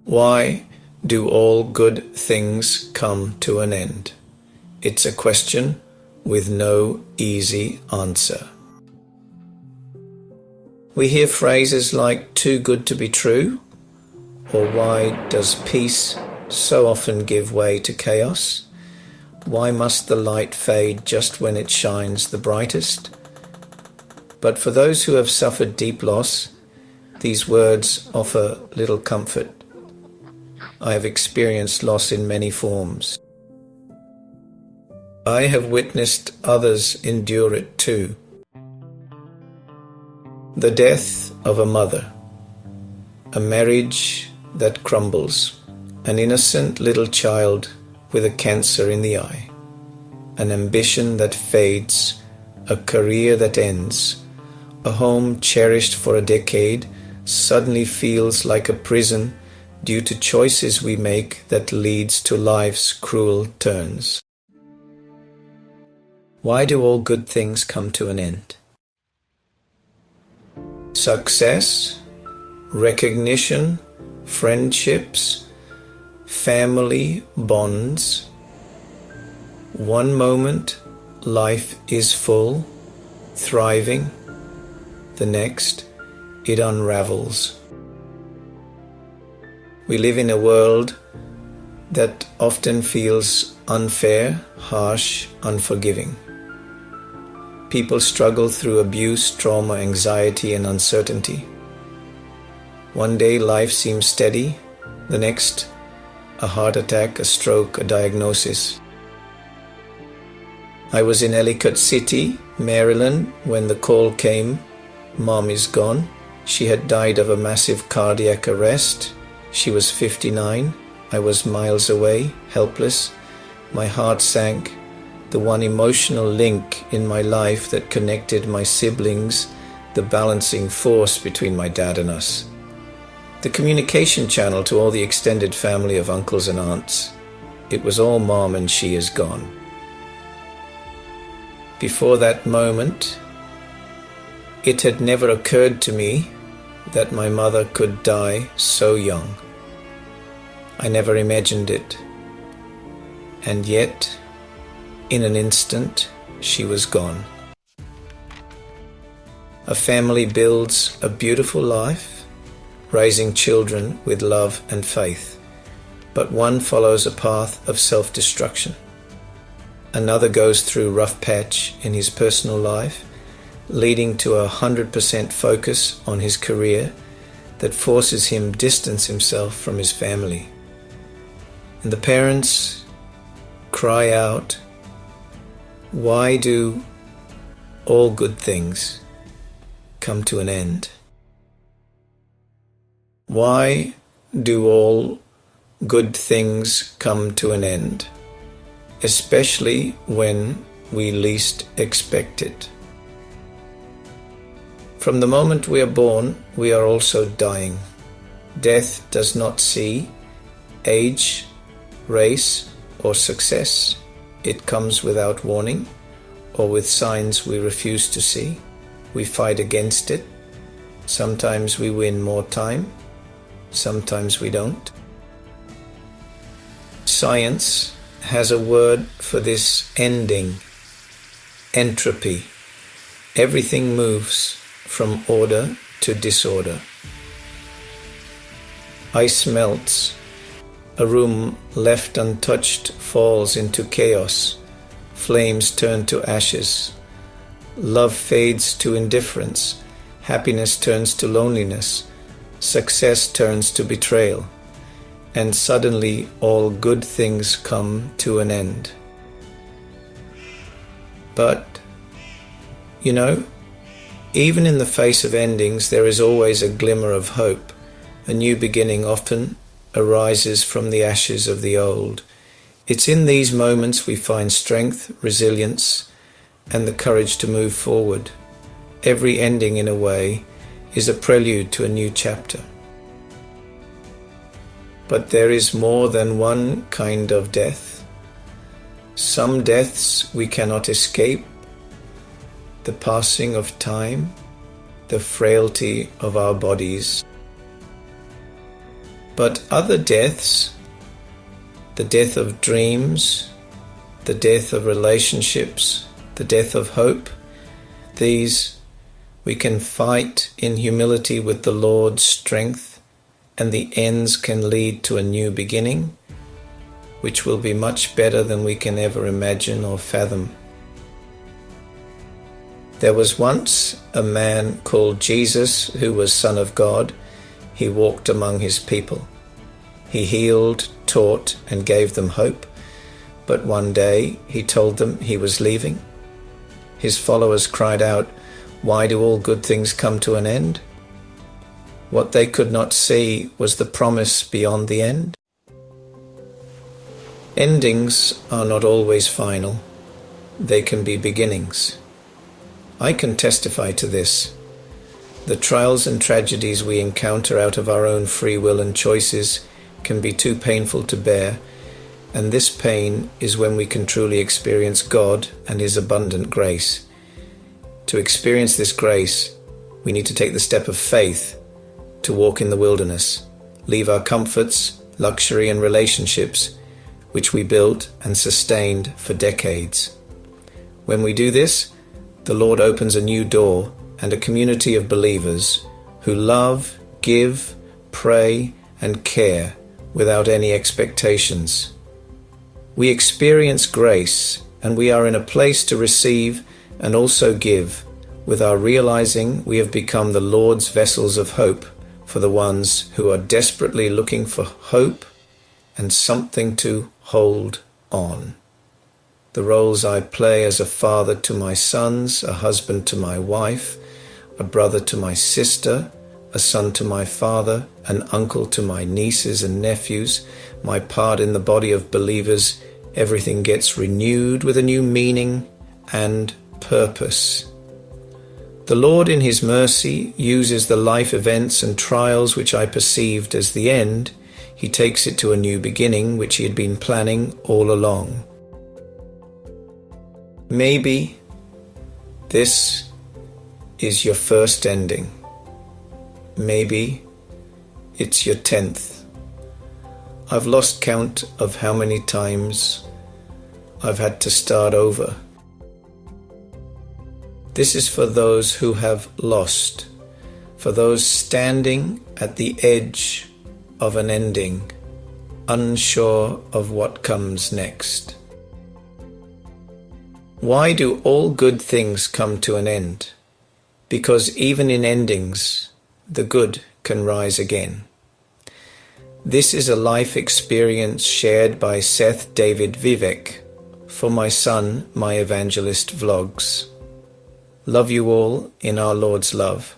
Why do all good things come to an end? It's a question with no easy answer. We hear phrases like too good to be true, or why does peace so often give way to chaos? Why must the light fade just when it shines the brightest? But for those who have suffered deep loss, these words offer little comfort. I have experienced loss in many forms. I have witnessed others endure it too. The death of a mother, a marriage that crumbles, an innocent little child with a cancer in the eye, an ambition that fades, a career that ends, a home cherished for a decade suddenly feels like a prison due to choices we make that leads to life's cruel turns. Why do all good things come to an end? Success, recognition, friendships, family bonds. One moment, life is full, thriving. The next, it unravels. We live in a world that often feels unfair, harsh, unforgiving. People struggle through abuse, trauma, anxiety, and uncertainty. One day life seems steady, the next, a heart attack, a stroke, a diagnosis. I was in Ellicott City, Maryland, when the call came, Mom is gone. She had died of a massive cardiac arrest. She was 59. I was miles away, helpless. My heart sank. The one emotional link in my life that connected my siblings, the balancing force between my dad and us. The communication channel to all the extended family of uncles and aunts. It was all Mom and she is gone. Before that moment, it had never occurred to me that my mother could die so young. I never imagined it. And yet, in an instant, she was gone. A family builds a beautiful life, raising children with love and faith, but one follows a path of self-destruction. Another goes through a rough patch in his personal life, leading to 100% focus on his career that forces him to distance himself from his family. And the parents cry out, why do all good things come to an end? Why do all good things come to an end, especially when we least expect it? From the moment we are born, we are also dying. Death does not see age, race, or success. It comes without warning, or with signs we refuse to see. We fight against it. Sometimes we win more time, sometimes we don't. Science has a word for this ending: entropy. Everything moves from order to disorder. Ice melts. A room left untouched falls into chaos. Flames turn to ashes. Love fades to indifference. Happiness turns to loneliness. Success turns to betrayal. And suddenly all good things come to an end. But, even in the face of endings, there is always a glimmer of hope. A new beginning often arises from the ashes of the old. It's in these moments we find strength, resilience, and the courage to move forward. Every ending, in a way, is a prelude to a new chapter. But there is more than one kind of death. Some deaths we cannot escape. The passing of time, the frailty of our bodies. But other deaths, the death of dreams, the death of relationships, the death of hope, these we can fight in humility with the Lord's strength, and the ends can lead to a new beginning, which will be much better than we can ever imagine or fathom. There was once a man called Jesus who was Son of God. He walked among his people. He healed, taught, and gave them hope. But one day he told them he was leaving. His followers cried out, "Why do all good things come to an end?" What they could not see was the promise beyond the end. Endings are not always final. They can be beginnings. I can testify to this. The trials and tragedies we encounter out of our own free will and choices can be too painful to bear, and this pain is when we can truly experience God and His abundant grace. To experience this grace, we need to take the step of faith to walk in the wilderness, leave our comforts, luxury, and relationships, which we built and sustained for decades. When we do this, the Lord opens a new door and a community of believers who love, give, pray, and care without any expectations. We experience grace, and we are in a place to receive and also give, with our realizing we have become the Lord's vessels of hope for the ones who are desperately looking for hope and something to hold on. The roles I play as a father to my sons, a husband to my wife, a brother to my sister, a son to my father, an uncle to my nieces and nephews, my part in the body of believers, everything gets renewed with a new meaning and purpose. The Lord in His mercy uses the life events and trials which I perceived as the end. He takes it to a new beginning which He had been planning all along. Maybe this is your first ending. Maybe it's your 10th. I've lost count of how many times I've had to start over. This is for those who have lost, for those standing at the edge of an ending, unsure of what comes next. Why do all good things come to an end? Because even in endings, the good can rise again. This is a life experience shared by Seth David Vivek for my son, My Evangelist Vlogs. Love you all in our Lord's love.